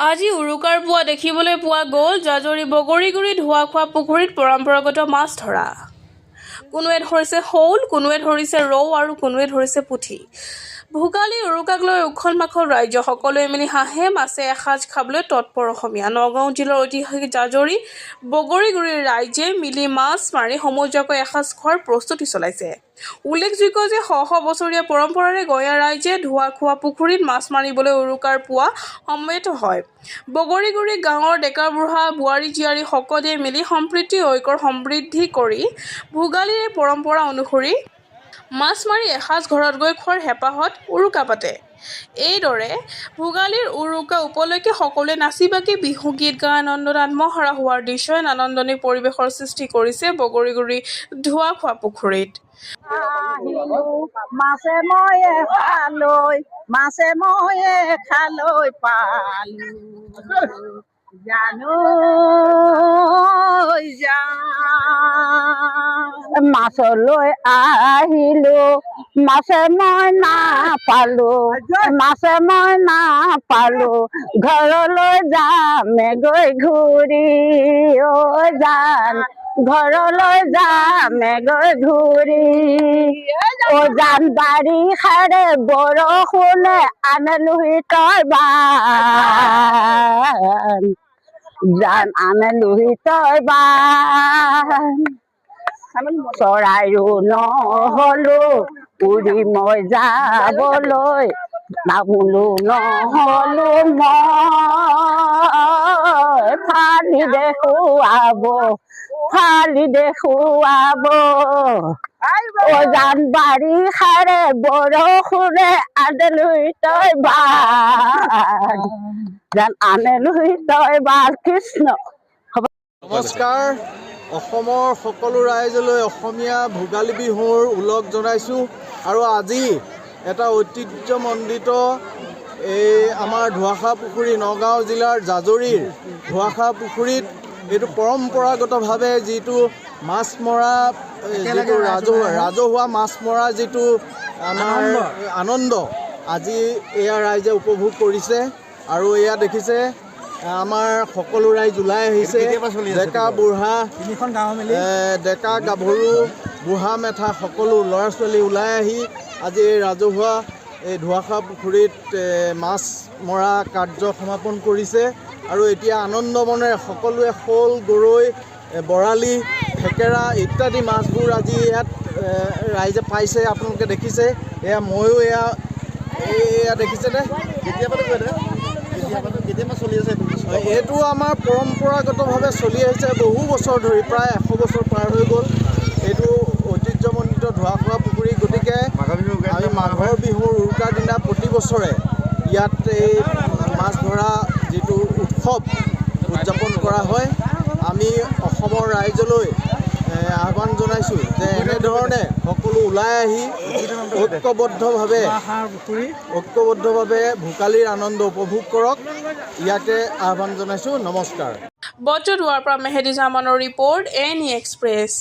আজি উৰুকাৰ পুৱা দেখিবলৈ পোৱা গ'ল জাজৰি বগৰীগুৰি ধোৱাখোৱা পুখুৰীত পৰম্পৰাগত মাছ ধৰা। কোনোৱে ধৰিছে শ'ল, কোনোৱে ধৰিছে ৰৌ আৰু কোনোৱে ধৰিছে পুঠি। ভোগালী উৰুকাক লৈ উখল মাখল ৰাজ্য। সকলোৱে মিলি হাঁহে মাছে এসাঁজ খাবলৈ তৎপৰ অসমীয়া। নগাঁও জিলাৰ ঐতিহাসিক জাজৰি বগৰীগুৰিৰ ৰাইজে মিলি মাছ মাৰি সমজুৱাকৈ এসাঁজ খোৱাৰ প্ৰস্তুতি চলাইছে। উল্লেখযোগ্য যে শ শ বছৰীয়া পৰম্পৰাৰে গঞা ৰাইজে ধোৱাখোৱা পুখুৰীত মাছ মাৰিবলৈ উৰুকাৰ পুৱা সমবেত হয়। বগৰীগুৰি গাঁৱৰ ডেকা-বুঢ়া, বোৱাৰী-জীয়াৰী সকলোৱে মিলি সম্প্ৰীতি ঐক্যৰ সমৃদ্ধি কৰি ভোগালীৰ এই পৰম্পৰা অনুসৰি মাছ মাৰি এসাঁজ ঘৰত গৈ খোৱাৰ হেঁপাহত উৰুকা পাতে। এইদৰে ভোগালীৰ উৰুকা উপলক্ষে সকলোৱে নাচি-বাগি বিহু গীত গাই আনন্দত আত্মহাৰা হোৱাৰ দৃশ্যই নান্দনিক পৰিৱেশৰ সৃষ্টি কৰিছে বগৰীগুৰি ধোৱাখোৱা পুখুৰীত। মাছে ময়ে খালৈ পালো জানো মাছলৈ আহিলো মাছে মই নাপালো ঘৰলৈ যামে গৈ ঘূৰি জান ঘৰলৈ যামে গৈ ঘূৰি জান বাৰিষাৰে বৰষুণে আনেলোহি তই বান জান আনেলোহি তই বান চৰাইও নহলো উৰি মই যাবলৈ নামলো নহলো মই ফালি দেখুৱাব জান বাৰিষাৰে বৰষুণে আনেলোহি তই বান জান আনেলোহি তই বান। কৃষ্ণ। নমস্কাৰ। অসমৰ সকলো ৰাইজলৈ অসমীয়া ভোগালী বিহুৰ ওলগ জনাইছোঁ। আৰু আজি এটা ঐতিহ্যমণ্ডিত এই আমাৰ ধোৱাখোৱা পুখুৰী, নগাঁও জিলাৰ জাজৰিৰ ধোৱাখোৱা পুখুৰীত এইটো পৰম্পৰাগতভাৱে যিটো মাছ মৰা, যিটো ৰাজহুৱা মাছ মৰা যিটো আমাৰ আনন্দ, আজি এয়া ৰাইজে উপভোগ কৰিছে। আৰু এয়া দেখিছে আমাৰ সকলো ৰাইজ ওলাই আহিছে, ডেকা বুঢ়া, ডেকা গাভৰু, বুঢ়া মেথা সকলো ল'ৰা ছোৱালী ওলাই আহি আজি এই ৰাজহুৱা এই ধোৱাখোৱা পুখুৰীত মাছ মৰা কাৰ্য সমাপন কৰিছে। আৰু এতিয়া আনন্দ মনেৰে সকলোৱে শ'ল, গৰৈ, বৰালি, থেকেৰা ইত্যাদি মাছবোৰ আজি ইয়াত ৰাইজে পাইছে। আপোনালোকে দেখিছে, এয়া ময়ো এয়া দেখিছেনে, এইটো আমাৰ পৰম্পৰাগতভাৱে চলি আহিছে বহু বছৰ ধৰি, প্ৰায় 100 বছৰ পাৰ হৈ গ'ল এইটো ঐতিহ্যমণ্ডিত ধোৱাখোৱা পুখুৰী। গতিকে আমি মাঘৰ বিহুৰ উৰুকাৰ দিনা প্ৰতি বছৰে ইয়াত এই মাছ ধৰা যিটো উৎসৱ উদযাপন কৰা হয়। আমি অসমৰ ৰাইজলৈ আহ্বান জনাইছোঁ যে এনেধৰণে সকলো ওলাই আহি ঐক্যবদ্ধভাৱে ভোগালীৰ আনন্দ উপভোগ কৰক, ইয়াকে আহ্বান জনাইছোঁ। নমস্কাৰ। বজ্ৰদুৱাৰ পৰা মেহেদি জামানৰ ৰিপৰ্ট, NE এক্সপ্ৰেছ।